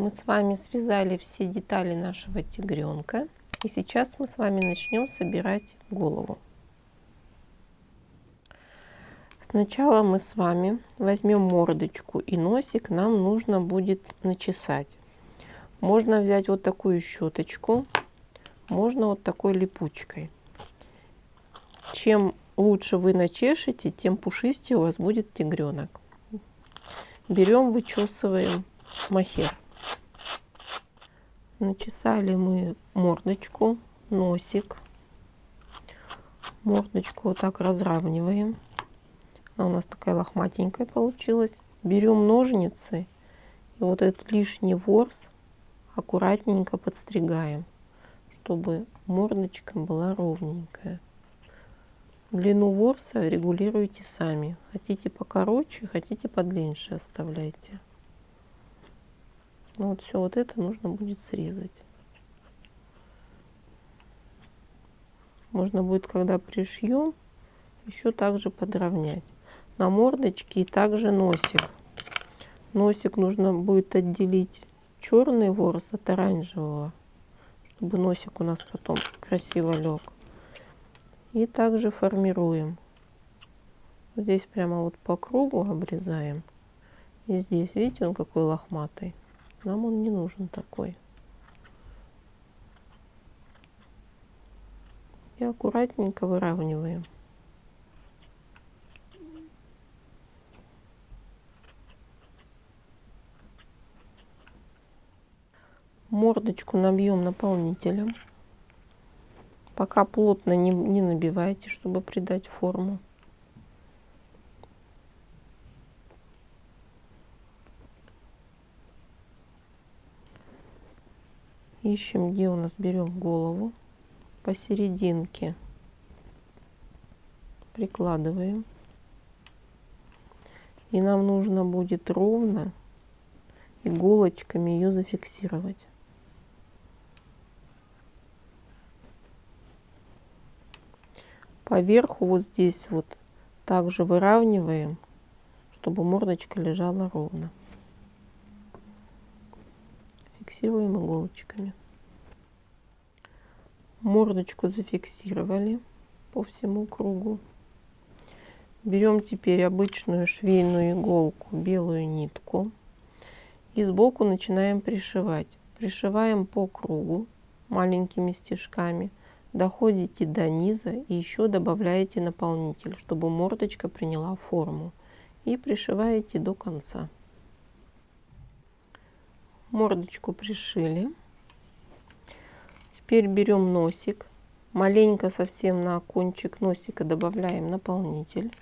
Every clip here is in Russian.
Мы с вами связали все детали нашего тигренка. И сейчас мы с вами начнем собирать голову. Сначала мы с вами возьмем мордочку и носик. Нам нужно будет начесать. Можно взять вот такую щеточку, можно вот такой липучкой. Чем лучше вы начешете, тем пушистее у вас будет тигренок. Берем, вычесываем мохер. Начесали мы мордочку, носик. Мордочку вот так разравниваем. Она у нас такая лохматенькая получилась. Берем ножницы и вот этот лишний ворс аккуратненько подстригаем, чтобы мордочка была ровненькая. Длину ворса регулируйте сами. Хотите покороче, хотите подлиннее оставляйте. Ну вот все вот это нужно будет срезать. Можно будет, когда пришьем, еще также подровнять. На мордочке и также носик. Носик нужно будет отделить черный ворс от оранжевого, чтобы носик у нас потом красиво лег. И также формируем. Здесь прямо вот по кругу обрезаем. И здесь, видите, он какой лохматый. Нам он не нужен такой. И аккуратненько выравниваем. Мордочку набьем наполнителем. Пока плотно не набивайте, чтобы придать форму. Ищем, где у нас берем голову. Посерединке прикладываем. И нам нужно будет ровно иголочками ее зафиксировать. Поверху вот здесь вот также выравниваем, чтобы мордочка лежала ровно. Фиксируем иголочками. Мордочку зафиксировали по всему кругу. Берем теперь обычную швейную иголку, белую нитку. И сбоку начинаем пришивать. Пришиваем по кругу маленькими стежками. Доходите до низа и еще добавляете наполнитель, чтобы мордочка приняла форму. И пришиваете до конца. Мордочку пришили. Теперь берем носик. Маленько совсем на кончик носика добавляем наполнитель.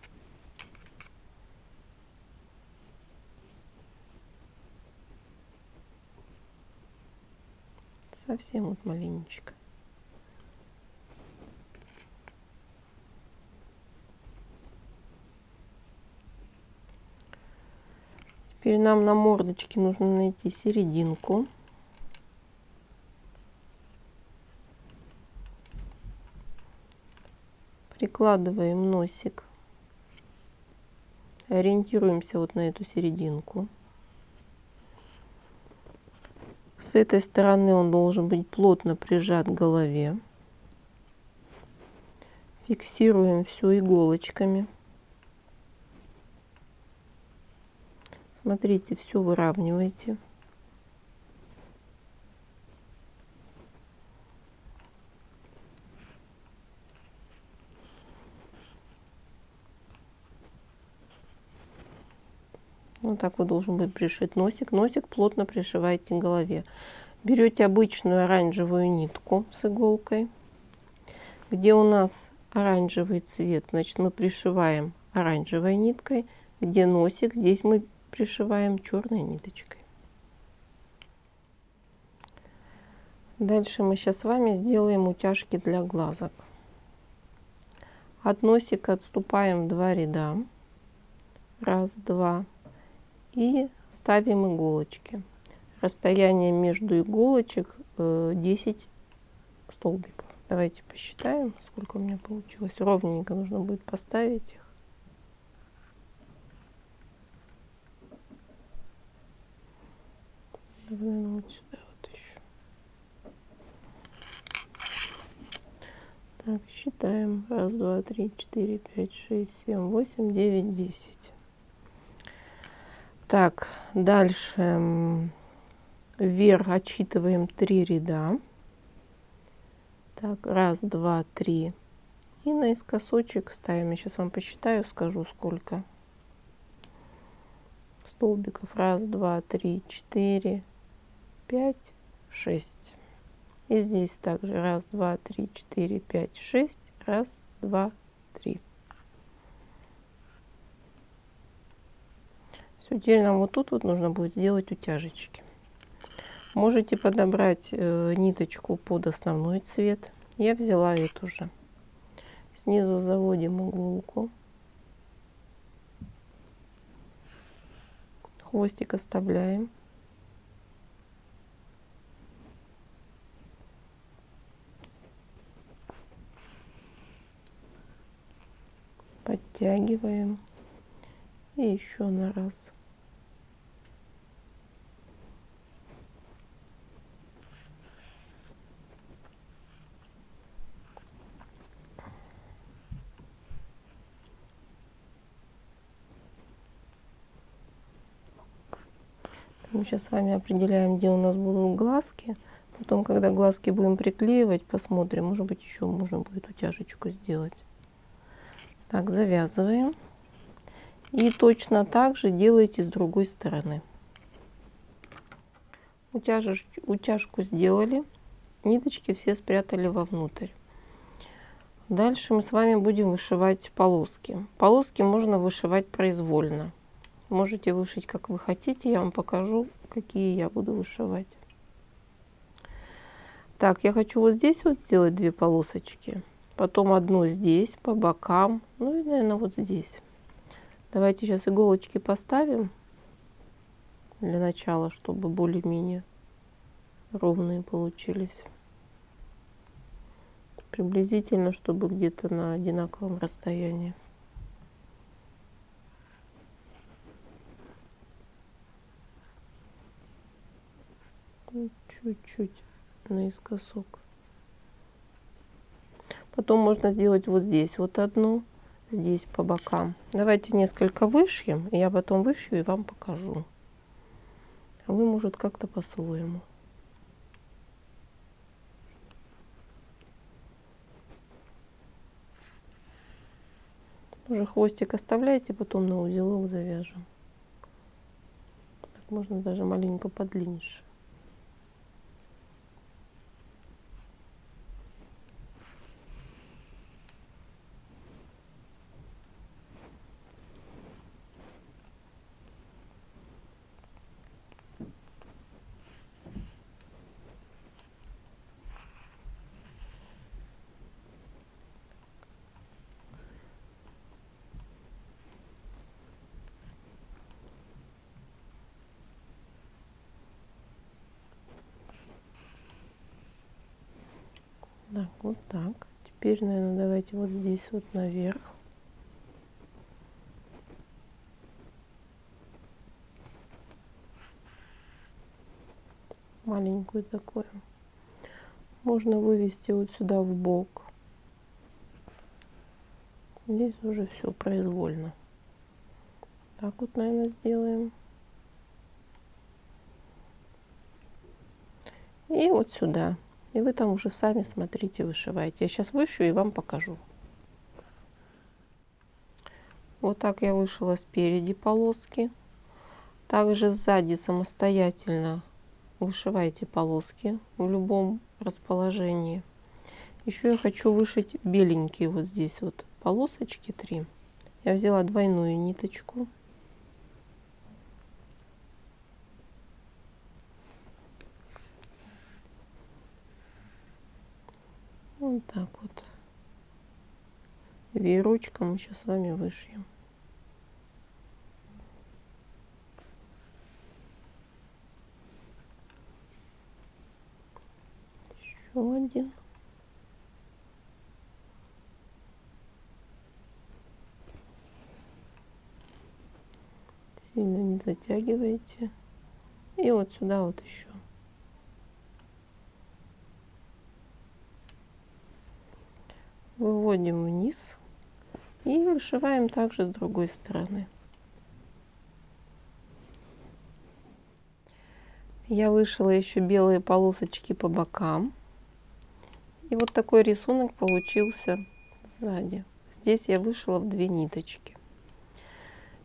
Совсем вот маленечко. Теперь нам на мордочке нужно найти серединку. Прикладываем носик. Ориентируемся вот на эту серединку. С этой стороны он должен быть плотно прижат к голове. Фиксируем все иголочками. Смотрите, все выравнивайте. Вот так вот должен быть пришит носик. Носик плотно пришивайте к голове. Берете обычную оранжевую нитку с иголкой. Где у нас оранжевый цвет, значит мы пришиваем оранжевой ниткой. Где носик, здесь мы пришиваем черной ниточкой. Дальше мы сейчас с вами сделаем утяжки для глазок. От носика отступаем 2 ряда. 1, 2. И ставим иголочки. Расстояние между иголочек 10 столбиков. Давайте посчитаем, сколько у меня получилось. Ровненько нужно будет поставить их. наверное, вот сюда вот еще. Так, считаем. 1, 2, 3, 4, 5, 6, 7, 8, 9, 10. Так, дальше вверх отсчитываем 3 ряда. Так, 1, 2, 3. И наискосочек ставим. Я сейчас вам посчитаю, скажу сколько столбиков. 1, 2, 3, 4, 5, 6. И здесь также 1, 2, 3, 4, 5, 6. 1, 2, 3. Все, теперь нам вот тут вот нужно будет сделать утяжечки. Можете подобрать ниточку под основной цвет. Я взяла эту же. Снизу заводим иголку. Хвостик оставляем. Подтягиваем. И еще на раз. Мы сейчас с вами определяем, где у нас будут глазки. Потом, когда глазки будем приклеивать, посмотрим, может быть, еще можно будет утяжечку сделать. Так, завязываем. И точно так же делайте с другой стороны. Утяжку сделали, ниточки все спрятали вовнутрь. Дальше мы с вами будем вышивать полоски. Полоски можно вышивать произвольно. Можете вышить как вы хотите, я вам покажу, какие я буду вышивать. Так, я хочу вот здесь вот сделать 2 полосочки, потом одну здесь по бокам, ну и, наверное, вот здесь. Давайте сейчас иголочки поставим для начала, чтобы более-менее ровные получились. Приблизительно, чтобы где-то на одинаковом расстоянии. Чуть-чуть наискосок. Потом можно сделать вот здесь вот одну, здесь по бокам. Давайте несколько вышьем, и я потом вышью и вам покажу. А вы, может, как-то по-своему. Уже хвостик оставляйте, потом на узелок завяжем. Так можно даже маленько подлиннее. Так, вот так. Теперь, наверное, давайте вот здесь вот наверх. Маленькую такую. Можно вывести вот сюда в бок. Здесь уже все произвольно. Так вот, наверное, сделаем. И вот сюда. И вы там уже сами смотрите, вышивайте. Я сейчас вышью и вам покажу. Вот так я вышила спереди полоски. Также сзади самостоятельно вышивайте полоски в любом расположении. Еще я хочу вышить беленькие вот здесь вот полосочки 3. Я взяла двойную ниточку. Вот так вот. Веерочком мы сейчас с вами вышьем. Еще один. Сильно не затягивайте. И вот сюда вот еще. Выводим вниз и вышиваем также с другой стороны. Я вышила еще белые полосочки по бокам. И вот такой рисунок получился сзади. Здесь я вышила в 2 ниточки.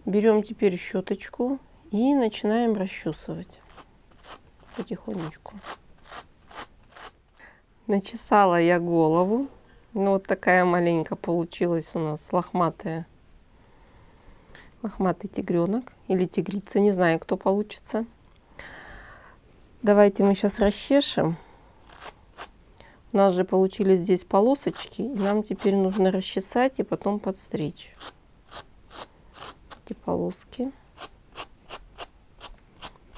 Берем теперь щеточку и начинаем расчесывать потихонечку. Начесала я голову. Ну, вот такая маленькая получилась у нас лохматый тигренок или тигрица, не знаю, кто получится. Давайте мы сейчас расчешем. У нас же получились здесь полосочки, и нам теперь нужно расчесать и потом подстричь эти полоски,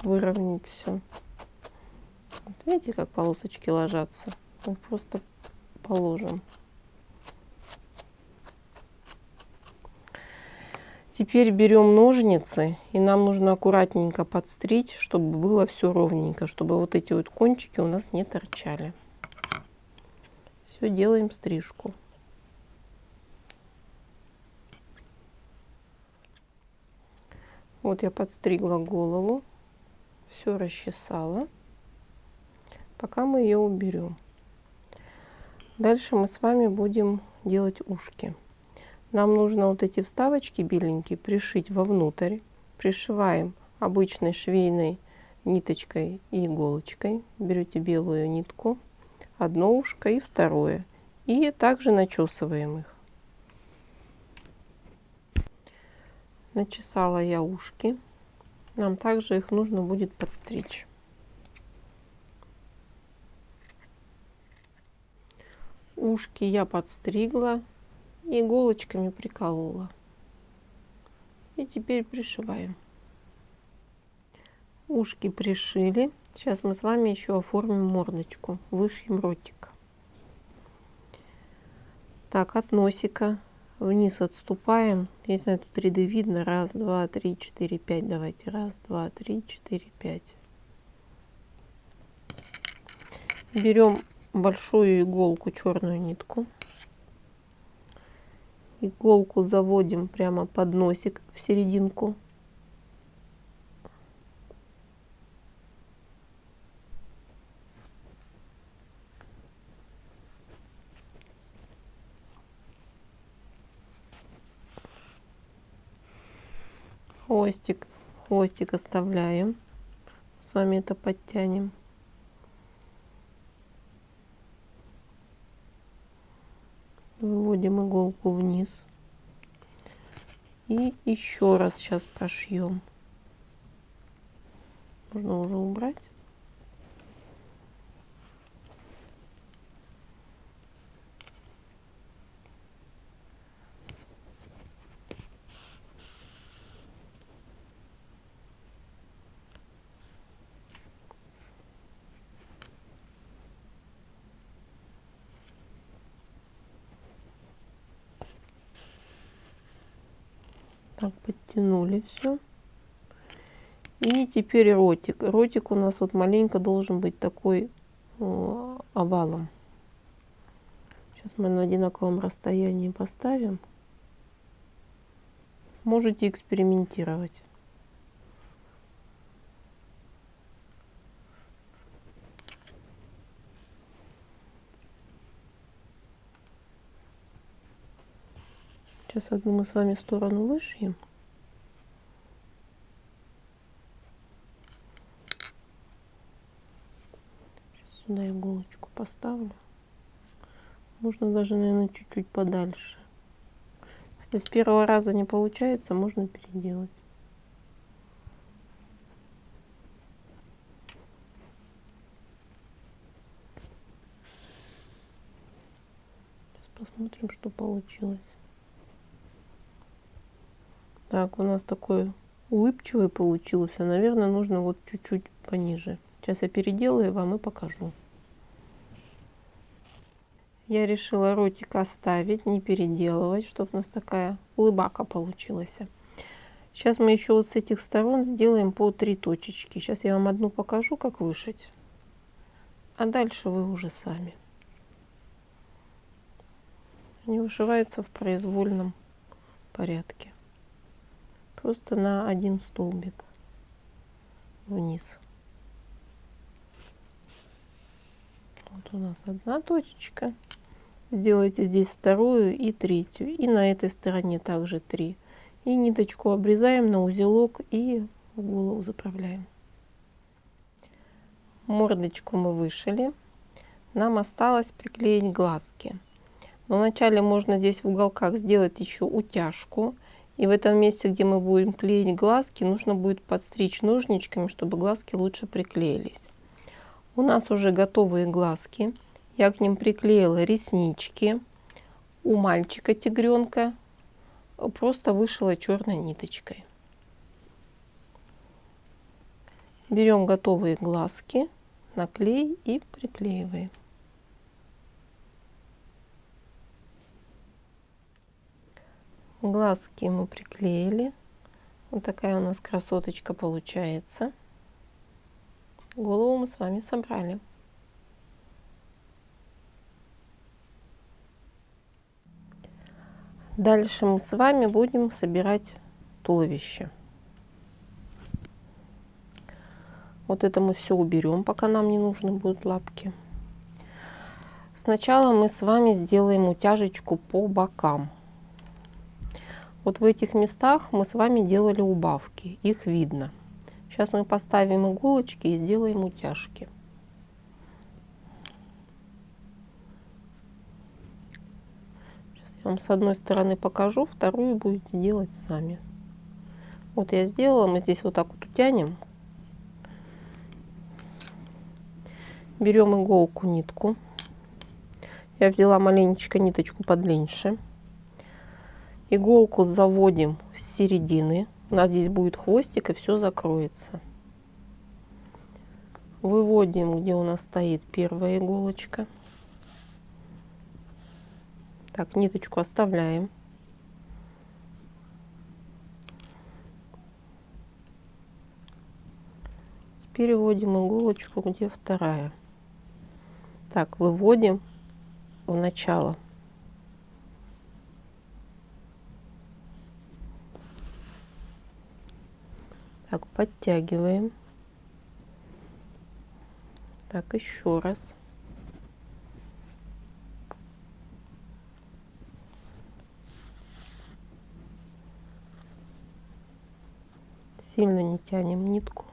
выровнять все. Вот видите, как полосочки ложатся? Мы просто положим. Теперь берем ножницы, и нам нужно аккуратненько подстричь, чтобы было все ровненько, чтобы вот эти вот кончики у нас не торчали. Все, делаем стрижку. Вот я подстригла голову, все расчесала. Пока мы ее уберем. Дальше мы с вами будем делать ушки. Нам нужно вот эти вставочки беленькие пришить вовнутрь. Пришиваем обычной швейной ниточкой и иголочкой. Берете белую нитку, одно ушко и второе. И также начесываем их. Начесала я ушки. Нам также их нужно будет подстричь. Ушки я подстригла, иголочками приколола. И теперь пришиваем. Ушки пришили. Сейчас мы с вами еще оформим мордочку, вышьем ротик. Так, от носика вниз отступаем. Я не знаю, тут ряды видно. 1, 2, 3, 4, 5. Давайте. 1, 2, 3, 4, 5. Берем большую иголку, черную нитку. Иголку заводим прямо под носик в серединку. Хвостик оставляем. С вами это подтянем. Выводим иголку вниз. И еще раз сейчас прошьем. Можно уже убрать. Так, подтянули все. И теперь ротик. Ротик у нас вот маленько должен быть такой овалом. Сейчас мы на одинаковом расстоянии поставим. Можете экспериментировать. Сейчас одну мы с вами сторону вышьем. Сейчас сюда иголочку поставлю. Можно даже, наверное, чуть-чуть подальше. Если с первого раза не получается, можно переделать. Сейчас посмотрим, что получилось. Так, у нас такой улыбчивый получился. Наверное, нужно вот чуть-чуть пониже. Сейчас я переделаю вам и покажу. Я решила ротик оставить, не переделывать, чтобы у нас такая улыбака получилась. Сейчас мы еще вот с этих сторон сделаем по 3 точечки. Сейчас я вам одну покажу, как вышить. А дальше вы уже сами. Они вышиваются в произвольном порядке. Просто на один столбик вниз. Вот у нас одна точечка. Сделайте здесь вторую и третью. И на этой стороне также 3. И ниточку обрезаем на узелок и в голову заправляем. Мордочку мы вышили. Нам осталось приклеить глазки. Но вначале можно здесь в уголках сделать еще утяжку. И в этом месте, где мы будем клеить глазки, нужно будет подстричь ножничками, чтобы глазки лучше приклеились. У нас уже готовые глазки. Я к ним приклеила реснички. У мальчика тигренка просто вышила черной ниточкой. Берем готовые глазки на клей и приклеиваем. Глазки мы приклеили. Вот такая у нас красоточка получается. Голову мы с вами собрали. Дальше мы с вами будем собирать туловище. Вот это мы все уберем, пока нам не нужны будут лапки. Сначала мы с вами сделаем утяжечку по бокам. Вот в этих местах мы с вами делали убавки, их видно. Сейчас мы поставим иголочки и сделаем утяжки. Сейчас я вам с одной стороны покажу, вторую будете делать сами. Вот я сделала, мы здесь вот так вот утянем. Берем иголку, нитку. Я взяла маленечко ниточку подлиннее. Иголку заводим с середины. У нас здесь будет хвостик и все закроется. Выводим, где у нас стоит первая иголочка. Так, ниточку оставляем. Переводим иголочку, где вторая. Так, выводим в начало. Так, подтягиваем. Так, еще раз. Сильно не тянем нитку.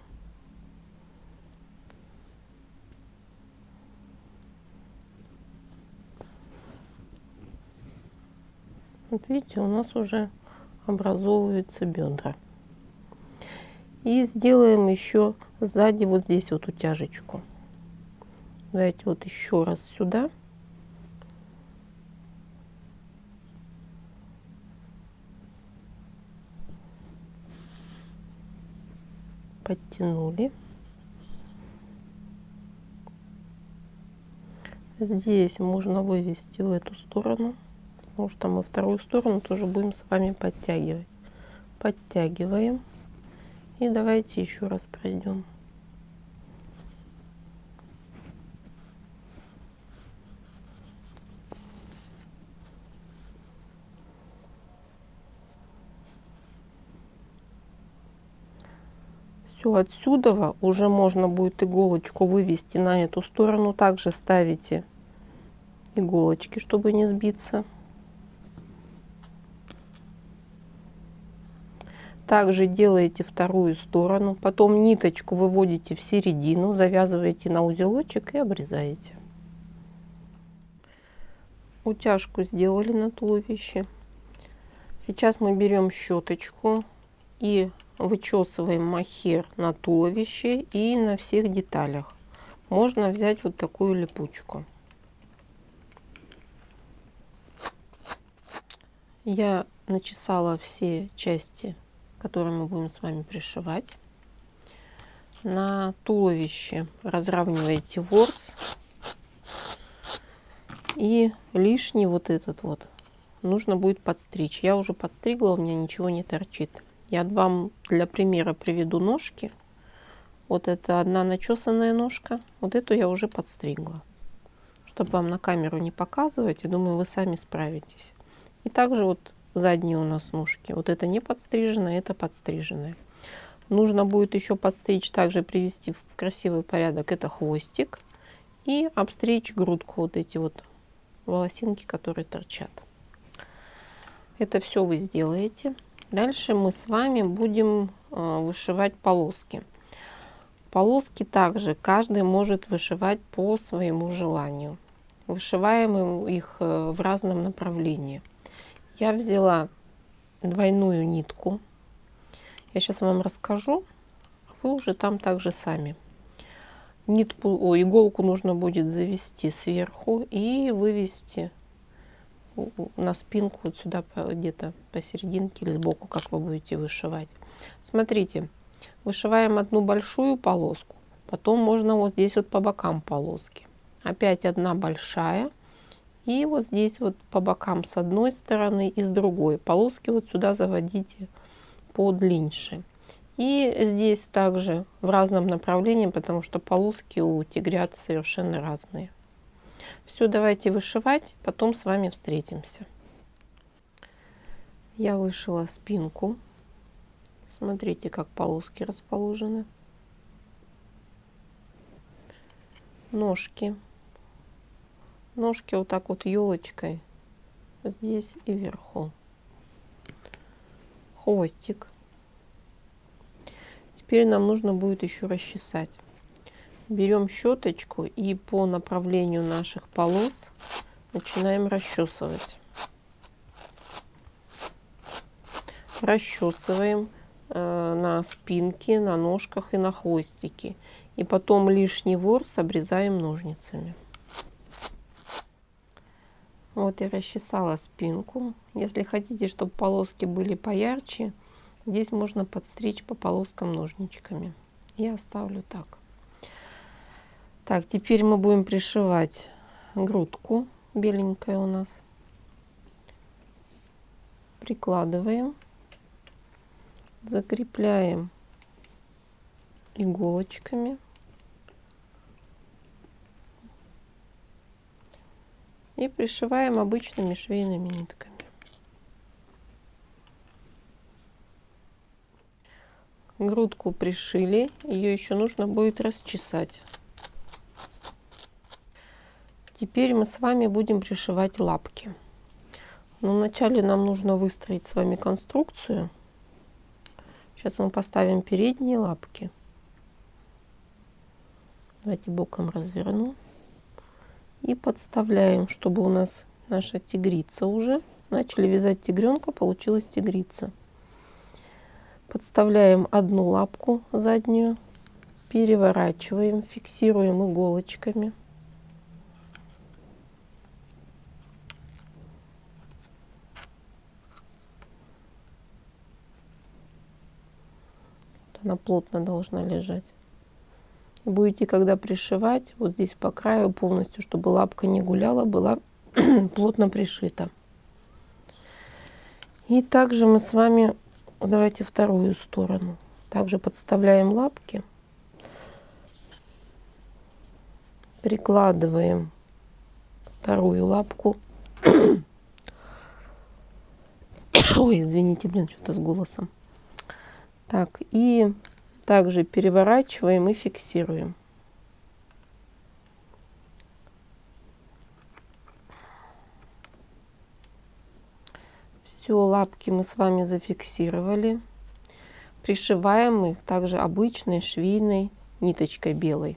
Вот видите, у нас уже образовываются бедра. И сделаем еще сзади вот здесь вот утяжечку. Давайте вот еще раз сюда. Подтянули. Здесь можно вывести в эту сторону, потому что мы вторую сторону тоже будем с вами подтягивать. Подтягиваем. И давайте еще раз пройдем. Все, отсюда уже можно будет иголочку вывести на эту сторону. Также ставите иголочки, чтобы не сбиться. Также делаете вторую сторону, потом ниточку выводите в середину, завязываете на узелочек и обрезаете. Утяжку сделали на туловище. Сейчас мы берем щеточку и вычесываем мохер на туловище и на всех деталях. Можно взять вот такую липучку. Я начесала все части, которые мы будем с вами пришивать. На туловище разравниваете ворс. И лишний вот этот вот нужно будет подстричь. Я уже подстригла, у меня ничего не торчит. Я вам для примера приведу ножки. Вот это одна начесанная ножка. Вот эту я уже подстригла, чтобы вам на камеру не показывать. Я думаю, вы сами справитесь. И также вот задние у нас ножки. Вот это не подстриженное, это подстриженное. Нужно будет еще подстричь, также привести в красивый порядок. Это хвостик. И обстричь грудку, вот эти вот волосинки, которые торчат. Это все вы сделаете. Дальше мы с вами будем вышивать полоски. Полоски также каждый может вышивать по своему желанию. Вышиваем их в разном направлении. Я взяла двойную нитку. Я сейчас вам расскажу, а вы уже там также сами. Иголку нужно будет завести сверху и вывести на спинку вот сюда, где-то посерединке или сбоку, как вы будете вышивать. Смотрите, вышиваем одну большую полоску, потом можно вот здесь вот по бокам полоски. Опять одна большая, и вот здесь вот по бокам с одной стороны и с другой. Полоски вот сюда заводите подлиннее. И здесь также в разном направлении, потому что полоски у тигрят совершенно разные. Все, давайте вышивать, потом с вами встретимся. Я вышила спинку. Смотрите, как полоски расположены. Ножки. Ножки вот так вот елочкой здесь и вверху. Хвостик. Теперь нам нужно будет еще расчесать. Берем щеточку и по направлению наших полос начинаем расчесывать. Расчесываем на спинке, на ножках и на хвостике. И потом лишний ворс обрезаем ножницами. Вот я расчесала спинку. Если хотите, чтобы полоски были поярче, здесь можно подстричь по полоскам ножничками. Я оставлю так. Так, теперь мы будем пришивать грудку, беленькая у нас. Прикладываем, закрепляем иголочками. И пришиваем обычными швейными нитками. Грудку пришили, ее еще нужно будет расчесать. Теперь мы с вами будем пришивать лапки. Но вначале нам нужно выстроить с вами конструкцию. Сейчас мы поставим передние лапки. Давайте боком разверну. И подставляем, чтобы у нас наша тигрица уже. Начали вязать тигренка, получилась тигрица. Подставляем одну лапку заднюю, переворачиваем, фиксируем иголочками. Она плотно должна лежать. Будете, когда пришивать, вот здесь по краю полностью, чтобы лапка не гуляла, была плотно пришита. И также мы с вами, давайте вторую сторону, также подставляем лапки, прикладываем вторую лапку. Ой, извините, блин, что-то с голосом. Так, и также переворачиваем и фиксируем. Все, лапки мы с вами зафиксировали. Пришиваем их также обычной швейной ниточкой белой.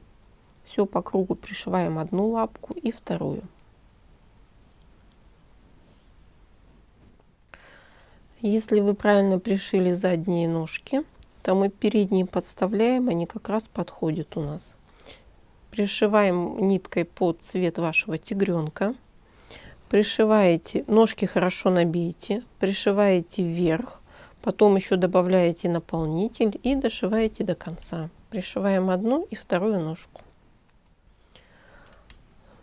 Все по кругу пришиваем одну лапку и вторую. Если вы правильно пришили задние ножки, то мы передние подставляем, они как раз подходят у нас. Пришиваем ниткой под цвет вашего тигренка. Пришиваете, ножки хорошо набейте, пришиваете вверх, потом еще добавляете наполнитель и дошиваете до конца. Пришиваем одну и вторую ножку.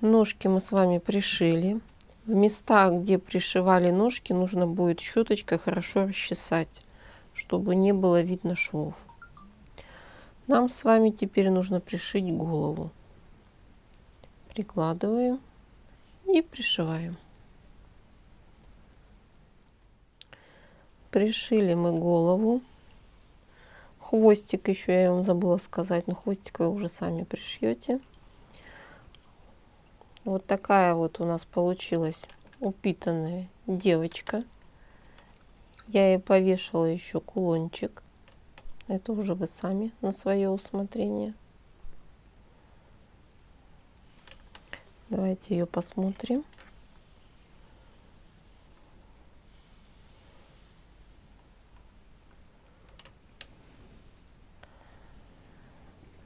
Ножки мы с вами пришили. В местах, где пришивали ножки, нужно будет щеточкой хорошо расчесать, чтобы не было видно швов. Нам с вами теперь нужно пришить голову. Прикладываем, и пришиваем. Пришили мы голову. Хвостик еще я вам забыла сказать, но хвостик вы уже сами пришьете. Вот такая вот у нас получилась упитанная девочка. Я ей повешала еще кулончик. Это уже вы сами на свое усмотрение. Давайте ее посмотрим.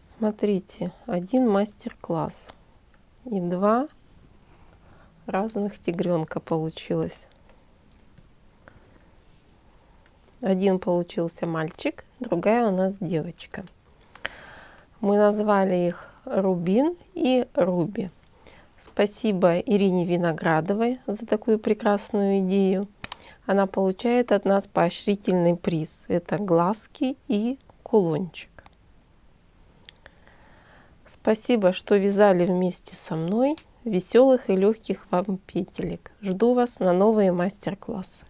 Смотрите, один мастер-класс и два разных тигренка получилось. Один получился мальчик, другая у нас девочка. Мы назвали их Рубин и Руби. Спасибо Ирине Виноградовой за такую прекрасную идею. Она получает от нас поощрительный приз. Это глазки и кулончик. Спасибо, что вязали вместе со мной. Веселых и легких вам петелек. Жду вас на новые мастер-классы.